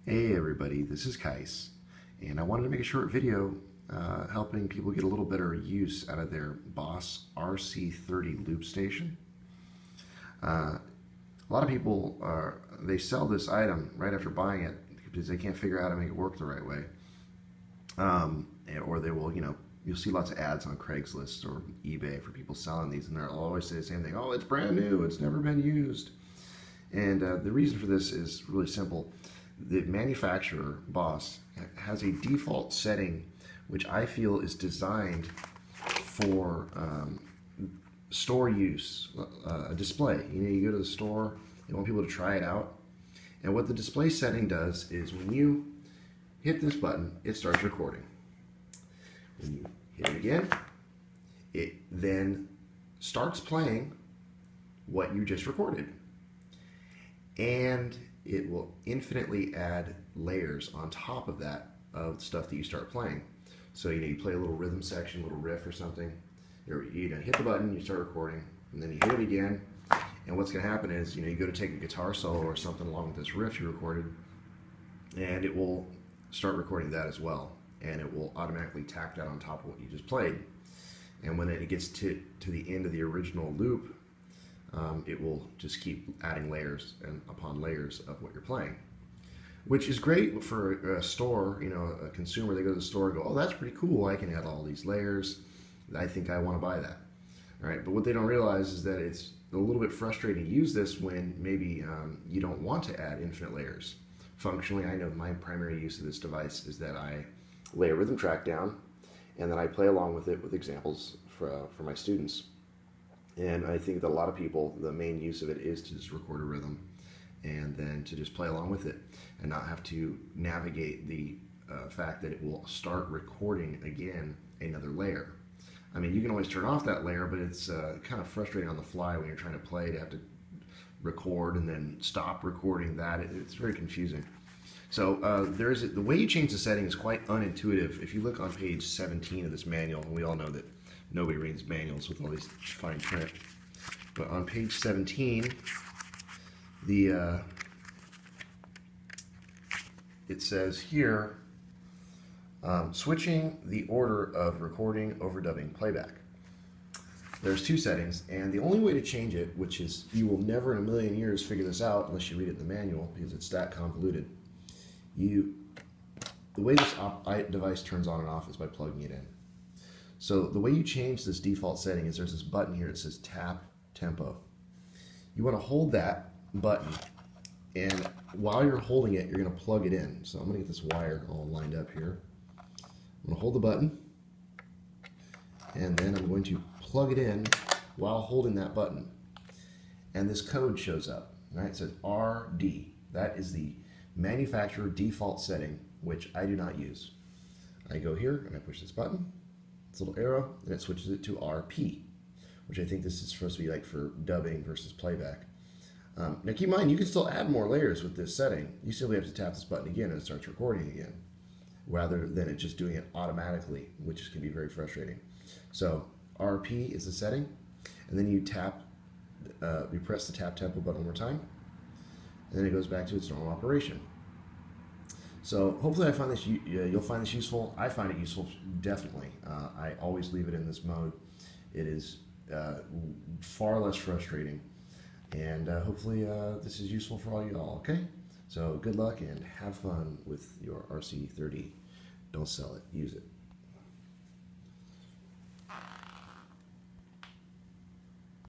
Hey everybody, this is Kais, and I wanted to make a short video helping people get a little better use out of their Boss RC-30 loop station. A lot of people, they sell this item right after buying it because they can't figure out how to make it work the right way. Or they will, you'll see lots of ads on Craigslist or eBay for people selling these, and they'll always say the same thing: oh, it's brand new, it's never been used. And the reason for this is really simple. The manufacturer, Boss, has a default setting which I feel is designed for store use, a display. You go to the store, you want people to try it out. And what the display setting does is when you hit this button, it starts recording. When you hit it again, it then starts playing what you just recorded. And it will infinitely add layers on top of that of stuff that you start playing. So you play a little rhythm section, a little riff or something. You hit the button, you start recording, and then you hit it again. And what's going to happen is you go to take a guitar solo or something along with this riff you recorded, and it will start recording that as well. And it will automatically tack that on top of what you just played. And when it gets to the end of the original loop, it will just keep adding layers and upon layers of what you're playing, which is great for a store, a consumer. They go to the store and go, oh, that's pretty cool, I can add all these layers, I think I want to buy that. All right, but what they don't realize is that it's a little bit frustrating to use this when maybe you don't want to add infinite layers. Functionally, I know my primary use of this device is that I lay a rhythm track down and then I play along with it with examples for my students. And I think that a lot of people, the main use of it is to just record a rhythm and then to just play along with it and not have to navigate the fact that it will start recording again another layer. I mean, you can always turn off that layer, but it's kind of frustrating on the fly when you're trying to play to have to record and then stop recording that. It's very confusing. So the way you change the setting is quite unintuitive. If you look on page 17 of this manual, and we all know that nobody reads manuals with all these fine print, but on page 17, it says here, switching the order of recording, overdubbing, playback. There's two settings, and the only way to change it, which is you will never in a million years figure this out unless you read it in the manual because it's that convoluted. The way this device turns on and off is by plugging it in. So the way you change this default setting is there's this button here that says tap tempo. You want to hold that button, and while you're holding it, you're going to plug it in. So I'm going to get this wire all lined up here. I'm going to hold the button, and then I'm going to plug it in while holding that button. And this code shows up. Right? It says RD. That is the manufacturer default setting, which I do not use. I go here and I push this button, this little arrow, and it switches it to RP, which I think this is supposed to be like for dubbing versus playback. Now keep in mind, you can still add more layers with this setting. You simply have to tap this button again and it starts recording again, rather than it just doing it automatically, which can be very frustrating. So RP is the setting, and then you press the tap tempo button one more time, and then it goes back to its normal operation. So hopefully you'll find this useful. I find it useful, definitely. I always leave it in this mode. It is far less frustrating, and hopefully this is useful for all you all, okay? So good luck and have fun with your RC-30. Don't sell it, use it.